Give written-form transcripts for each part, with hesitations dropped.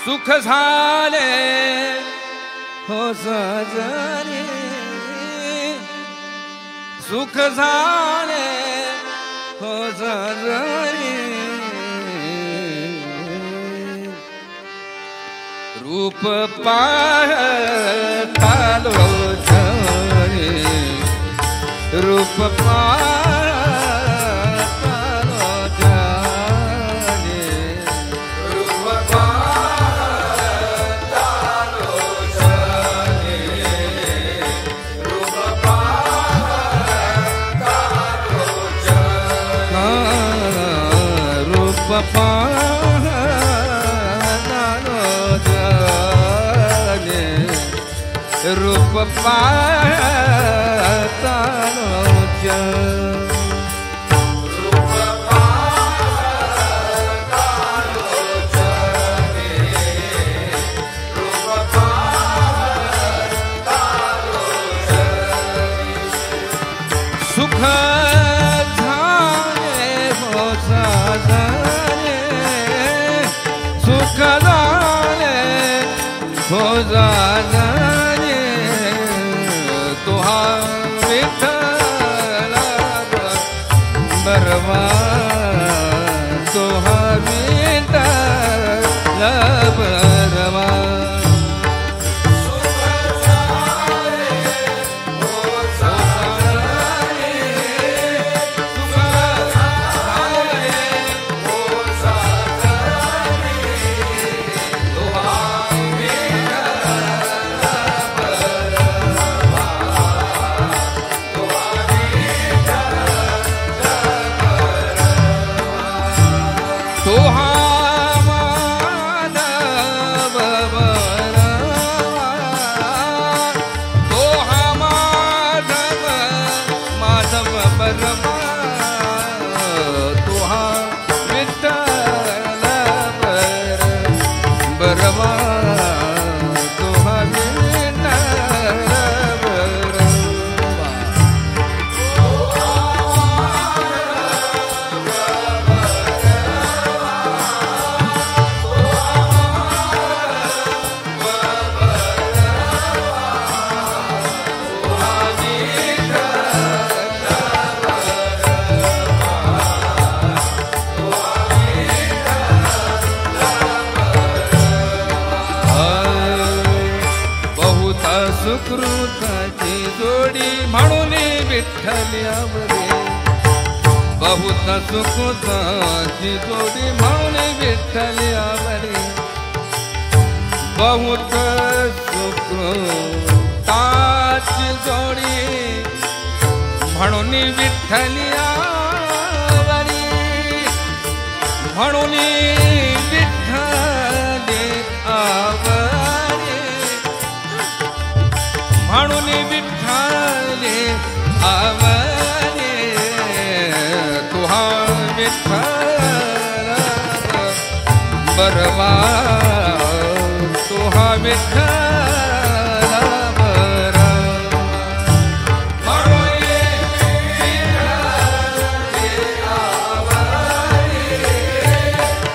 सुख झाले हो सजनी, सुख झाले हो सजनी, रूप पाहता लोचनी, रूप पाहता लोचनी, रूप पाहता लोचनी, रूप पाहता लोचनी, रूप पाहता लोचनी, रूप पाहता लोचनी। सुख झाले हो सजनी, सुख झाले हो सजनी, तुहा विठ्ठल बरवा, तुहा विठ्ठल बरवा। सुकृताची जोडी म्हणून विठ्ठल्यावरी, बहुत सुकृताची जोडी म्हणून विठ्ठल्यावरी, बहुत सुकृताची जोडी म्हणून विठ्ठल्यावरी, म्हणून विठ्ठली आवरी, म्हणून विठ्ठले आवरे, तुहा विठ्ठल बरवा, तुहा विठ्ठल बरवा, म्हणून विठ्ठले आवरे,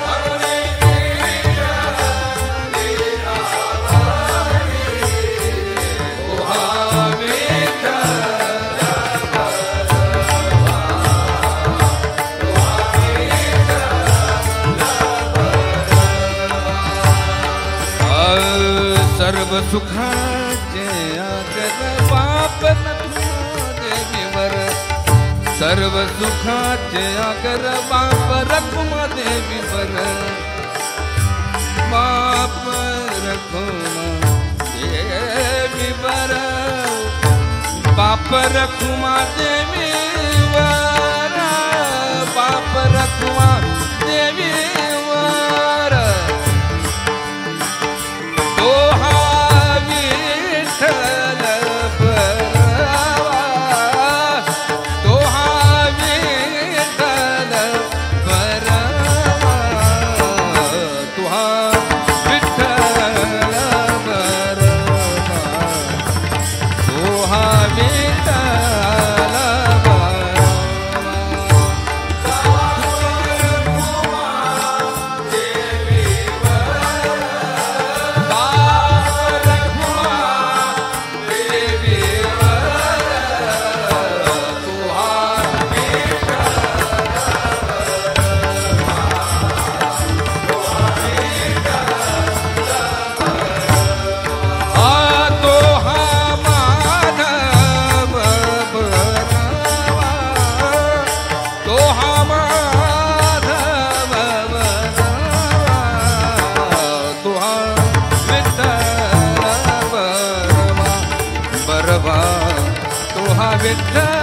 म्हणून विठ्ठले सर्व सुखाचे आगर बाप रखुमा देवीवर, सर्व सुखाचे आगर बाप रखुमा देवीवर, बाप रखुमा देवीवर, बाप रखुमा देवीवर, बाप रखुमा देवीवर, विठ्ठल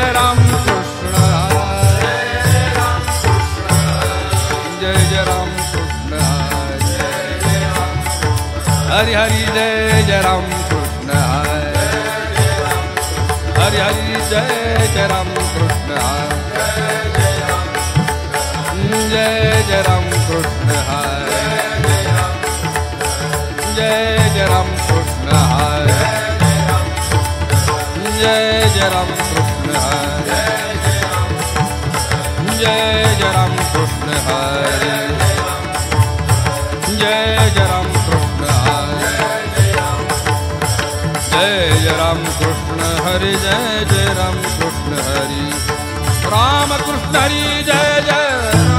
राम हरि हरि जय जय राम कृष्ण हरि हरि जय जय राम कृष्ण जय जय राम कृष्ण जय जय राम कृष्ण जय जय राम कृष्ण जय जय राम कृष्ण जय जय राम कृष्ण जय जय राम कृष्ण हरि जय जय राम कृष्ण हरि राम कृष्ण हरि जय जय